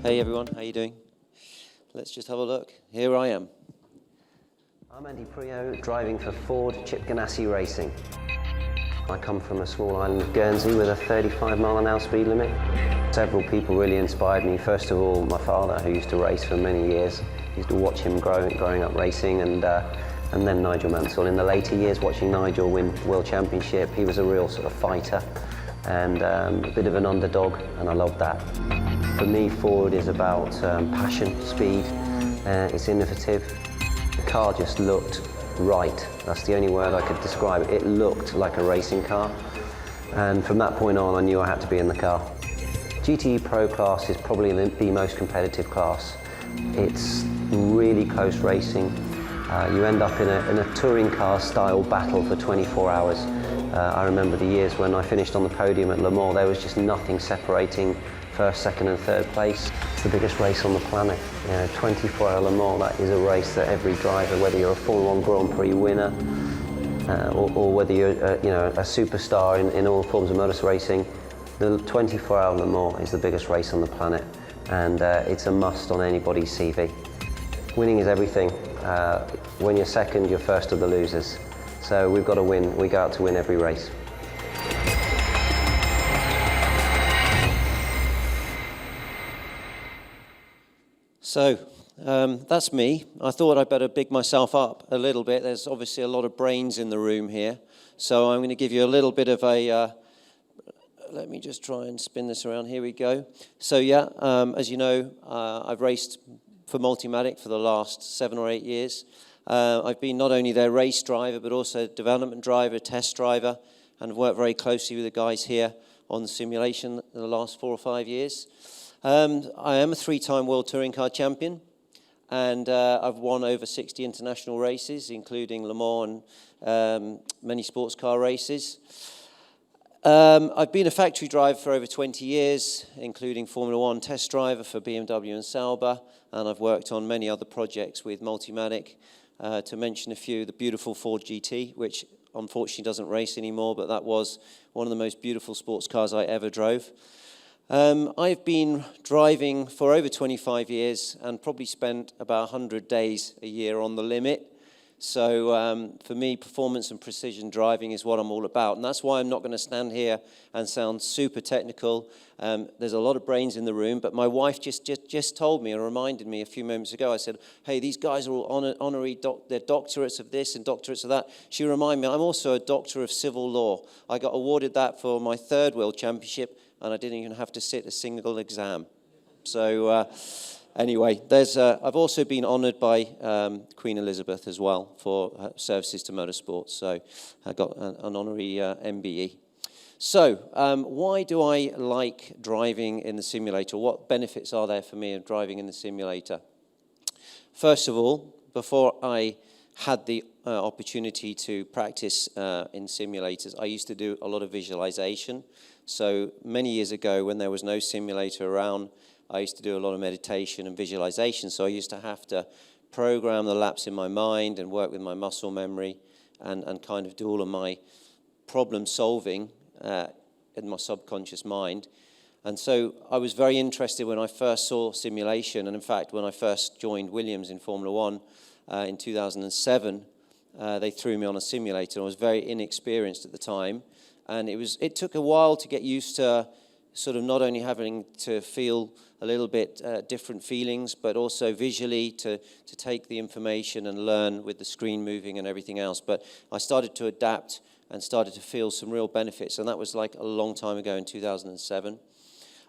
Hey everyone, how you doing? Let's just have a look. Here I am. I'm Andy Priaulx, driving for Ford Chip Ganassi Racing. I come from a small island of Guernsey with a 35-mile-an-hour speed limit. Several people really inspired me. First of all, my father, who used to race for many years. I used to watch him growing up racing, and then Nigel Mansell. In the later years, watching Nigel win World Championship, he was a real sort of fighter and a bit of an underdog, and I loved that. For me, Ford is about passion, speed, it's innovative. The car just looked right. That's the only word I could describe it. It looked like a racing car, and from that point on I knew I had to be in the car. GTE Pro class is probably the most competitive class. It's really close racing. You end up in a touring car style battle for 24 hours. I remember the years when I finished on the podium at Le Mans. There was just nothing separating first, second and third place. It's the biggest race on the planet. 24-hour Le Mans, that is a race that every driver, whether you're a Formula 1 Grand Prix winner or whether you're a superstar in all forms of motor racing, the 24-hour Le Mans is the biggest race on the planet, and it's a must on anybody's CV. Winning is everything. When you're second, you're first of the losers. So we've got to win. We go out to win every race. So, that's me. I thought I'd better big myself up a little bit. There's obviously a lot of brains in the room here. So I'm going to give you a little bit of a... let me just try and spin this around. Here we go. So yeah, as you know, I've raced for Multimatic for the last 7 or 8 years. I've been not only their race driver, but also development driver, test driver, and worked very closely with the guys here on the simulation in the last 4 or 5 years. I am a 3-time World Touring Car Champion, and I've won over 60 international races, including Le Mans and many sports car races. I've been a factory driver for over 20 years, including Formula 1 test driver for BMW and Sauber, and I've worked on many other projects with Multimatic. To mention a few, the beautiful Ford GT, which unfortunately doesn't race anymore, but that was one of the most beautiful sports cars I ever drove. I've been driving for over 25 years and probably spent about 100 days a year on the limit. So for me, performance and precision driving is what I'm all about. And that's why I'm not going to stand here and sound super technical. There's a lot of brains in the room, but my wife just told me and reminded me a few moments ago. I said, hey, these guys are all honorary, they're doctorates of this and doctorates of that. She reminded me, I'm also a doctor of civil law. I got awarded that for my 3rd World Championship, and I didn't even have to sit a single exam. So anyway, I've also been honoured by Queen Elizabeth as well for her services to motorsport. So I got an honorary MBE. So why do I like driving in the simulator? What benefits are there for me of driving in the simulator? First of all, before I had the opportunity to practice in simulators, I used to do a lot of visualization. So many years ago, when there was no simulator around, I used to do a lot of meditation and visualization. So I used to have to program the laps in my mind and work with my muscle memory and kind of do all of my problem solving in my subconscious mind. And so I was very interested when I first saw simulation. And in fact, when I first joined Williams in Formula 1 in 2007, they threw me on a simulator. I was very inexperienced at the time. And it took a while to get used to sort of not only having to feel a little bit different feelings, but also visually to take the information and learn with the screen moving and everything else. But I started to adapt and started to feel some real benefits. And that was like a long time ago in 2007.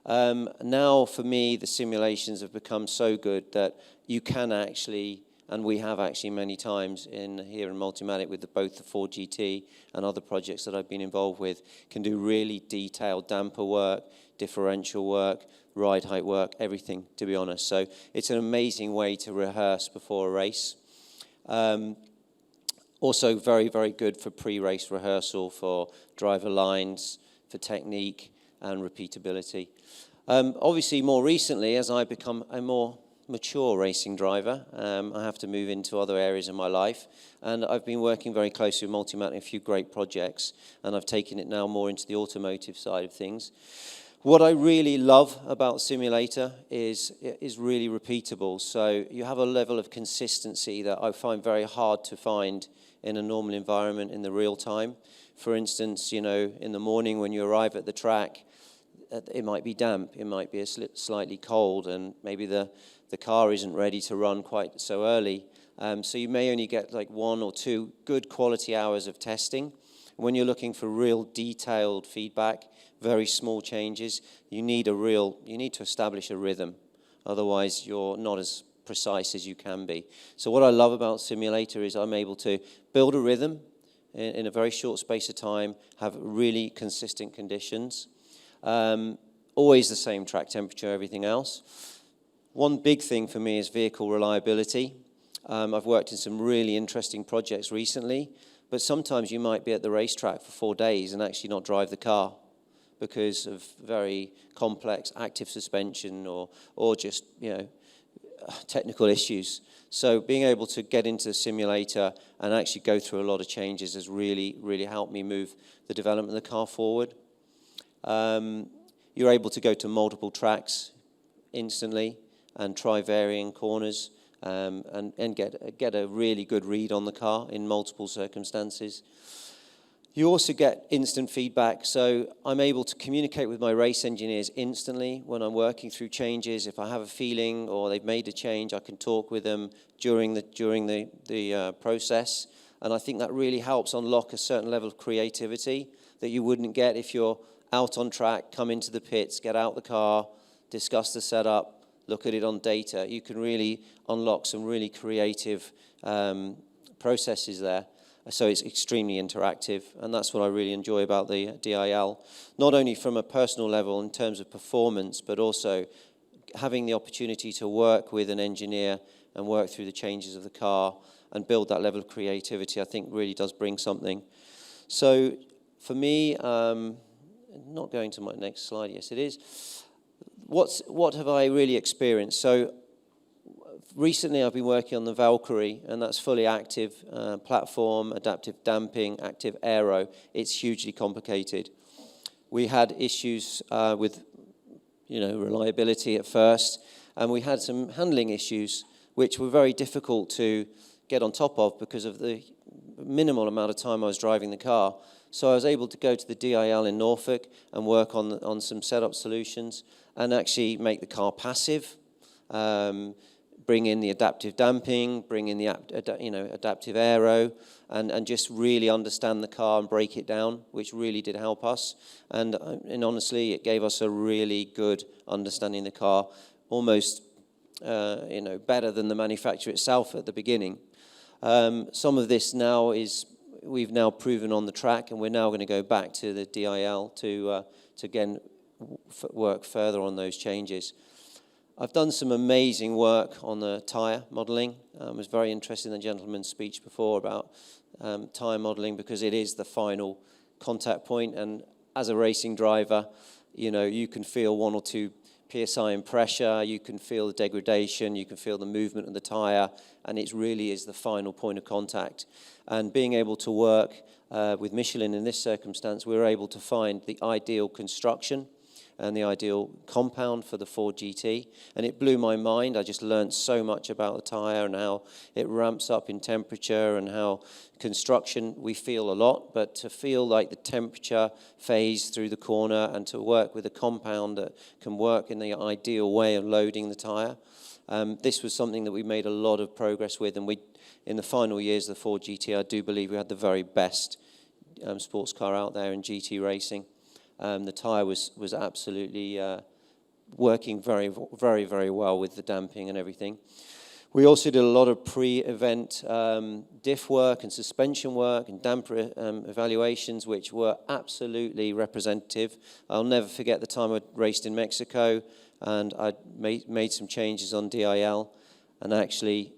Now, for me, the simulations have become so good that you can actually, and we have actually many times here in Multimatic with both the Ford GT and other projects that I've been involved with, can do really detailed damper work, differential work, ride height work, everything, to be honest. So it's an amazing way to rehearse before a race. Also very, very good for pre-race rehearsal, for driver lines, for technique and repeatability. Obviously, more recently, as I become a more mature racing driver, I have to move into other areas of my life, and I've been working very closely with Multimatic, a few great projects, and I've taken it now more into the automotive side of things. What I really love about simulator is it is really repeatable. So you have a level of consistency that I find very hard to find in a normal environment in the real time. For instance, you know, in the morning when you arrive at the track, it might be damp, it might be slightly cold, and maybe the car isn't ready to run quite so early. So you may only get like 1 or 2 good quality hours of testing. When you're looking for real detailed feedback, very small changes, you need to establish a rhythm. Otherwise, you're not as precise as you can be. So what I love about simulator is I'm able to build a rhythm in a very short space of time, have really consistent conditions, always the same track temperature, everything else. One big thing for me is vehicle reliability. I've worked in some really interesting projects recently, but sometimes you might be at the racetrack for 4 days and actually not drive the car because of very complex active suspension or just, you know, technical issues. So being able to get into the simulator and actually go through a lot of changes has really, really helped me move the development of the car forward. You're able to go to multiple tracks instantly and try varying corners and get a really good read on the car in multiple circumstances. You also get instant feedback, so I'm able to communicate with my race engineers instantly when I'm working through changes. If I have a feeling or they've made a change, I can talk with them during the process, and I think that really helps unlock a certain level of creativity that you wouldn't get if you're out on track, come into the pits, get out the car, discuss the setup, look at it on data. You can really unlock some really creative processes there. So it's extremely interactive, and that's what I really enjoy about the DIL. Not only from a personal level in terms of performance, but also having the opportunity to work with an engineer and work through the changes of the car and build that level of creativity, I think really does bring something. So for me, not going to my next slide, yes it is. What have I really experienced? So recently I've been working on the Valkyrie, and that's fully active platform, adaptive damping, active aero. It's hugely complicated. We had issues with, you know, reliability at first, and we had some handling issues which were very difficult to get on top of because of the minimal amount of time I was driving the car. So I was able to go to the DIL in Norfolk and work on some setup solutions and actually make the car passive, bring in the adaptive damping, bring in the adaptive aero, and just really understand the car and break it down, which really did help us. And honestly, it gave us a really good understanding of the car, almost better than the manufacturer itself at the beginning. Some of this now we've now proven on the track, and we're now going to go back to the DIL to again work further on those changes. I've done some amazing work on the tyre modelling. I was very interested in the gentleman's speech before about tyre modelling because it is the final contact point, and as a racing driver, you know, you can feel 1 or 2 PSI in pressure, you can feel the degradation, you can feel the movement of the tyre, and it really is the final point of contact. And being able to work with Michelin in this circumstance, we were able to find the ideal construction and the ideal compound for the Ford GT, and it blew my mind. I just learned so much about the tyre and how it ramps up in temperature and how construction, we feel a lot, but to feel like the temperature phase through the corner and to work with a compound that can work in the ideal way of loading the tyre. This was something that we made a lot of progress with, and in the final years of the Ford GT, I do believe we had the very best sports car out there in GT racing. The tyre was absolutely working very, very, very well with the damping and everything. We also did a lot of pre-event diff work and suspension work and damper evaluations, which were absolutely representative. I'll never forget the time I raced in Mexico, and I made some changes on DIL, and actually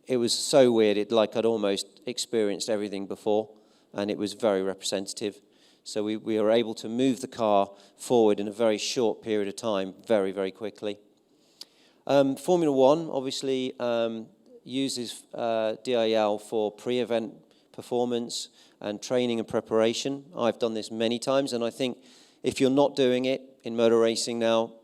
it was so weird, I'd almost experienced everything before, and it was very representative. So we were able to move the car forward in a very short period of time, very, very quickly. Formula One obviously uses DIL for pre-event performance and training and preparation. I've done this many times, and I think if you're not doing it in motor racing now,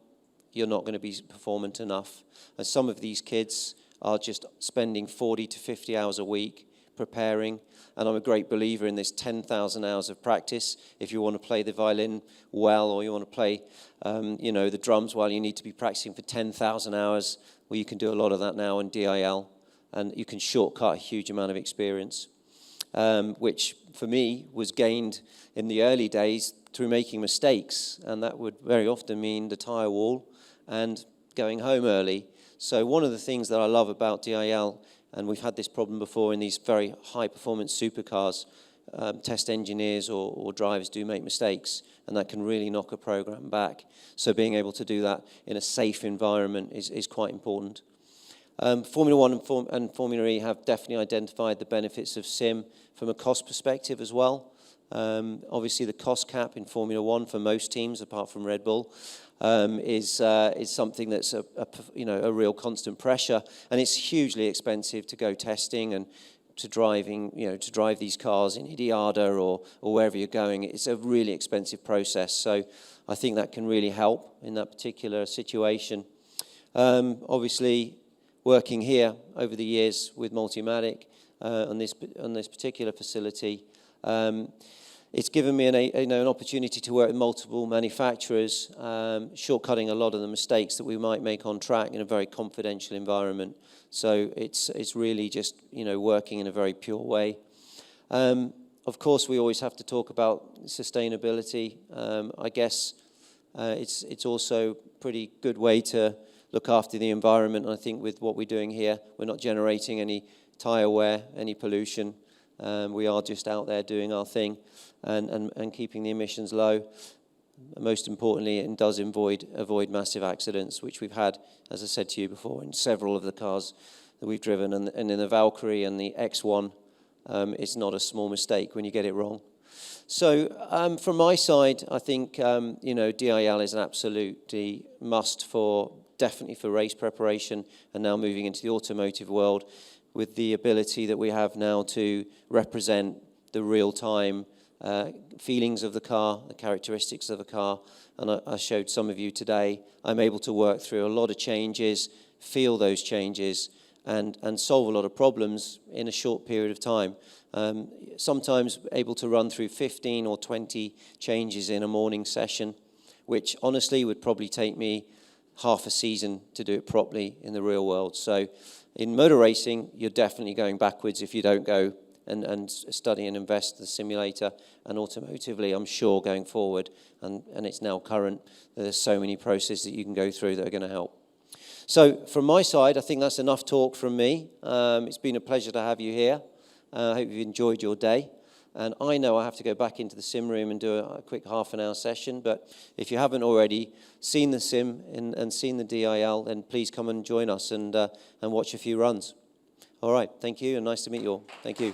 you're not going to be performant enough. And some of these kids are just spending 40 to 50 hours a week preparing. And I'm a great believer in this 10,000 hours of practice. If you want to play the violin well, or you want to play, the drums well, you need to be practicing for 10,000 hours. Well, you can do a lot of that now in DIL, and you can shortcut a huge amount of experience, which for me was gained in the early days through making mistakes, and that would very often mean the tyre wall and going home early. So one of the things that I love about DIL, and we've had this problem before in these very high-performance supercars, test engineers or drivers do make mistakes, and that can really knock a program back. So being able to do that in a safe environment is quite important. Formula One and Formula E have definitely identified the benefits of sim from a cost perspective as well. Obviously, the cost cap in Formula One for most teams, apart from Red Bull, is something that's a real constant pressure, and it's hugely expensive to go testing and to drive these cars in Idiada or wherever you're going. It's a really expensive process, so I think that can really help in that particular situation. Obviously, working here over the years with Multimatic on this particular facility, it's given me an opportunity to work with multiple manufacturers, shortcutting a lot of the mistakes that we might make on track in a very confidential environment. So it's really just working in a very pure way. Of course, we always have to talk about sustainability. I guess it's also a pretty good way to look after the environment. And I think with what we're doing here, we're not generating any tyre wear, any pollution. We are just out there doing our thing and keeping the emissions low. Most importantly, it does avoid massive accidents, which we've had, as I said to you before, in several of the cars that we've driven. And in the Valkyrie and the X1, it's not a small mistake when you get it wrong. So from my side, I think DIL is an absolutely must definitely for race preparation, and now moving into the automotive world with the ability that we have now to represent the real-time feelings of the car, the characteristics of the car. And I showed some of you today. I'm able to work through a lot of changes, feel those changes, and solve a lot of problems in a short period of time. Sometimes able to run through 15 or 20 changes in a morning session, which honestly would probably take me half a season to do it properly in the real world. So in motor racing, you're definitely going backwards if you don't go and study and invest in the simulator. And automotively, I'm sure going forward, and it's now current, there's so many processes that you can go through that are going to help. So from my side, I think that's enough talk from me. It's been a pleasure to have you here. I hope you've enjoyed your day. And I know I have to go back into the sim room and do a quick half-an-hour session. But if you haven't already seen the sim and seen the DIL, then please come and join us and watch a few runs. All right, thank you, and nice to meet you all. Thank you.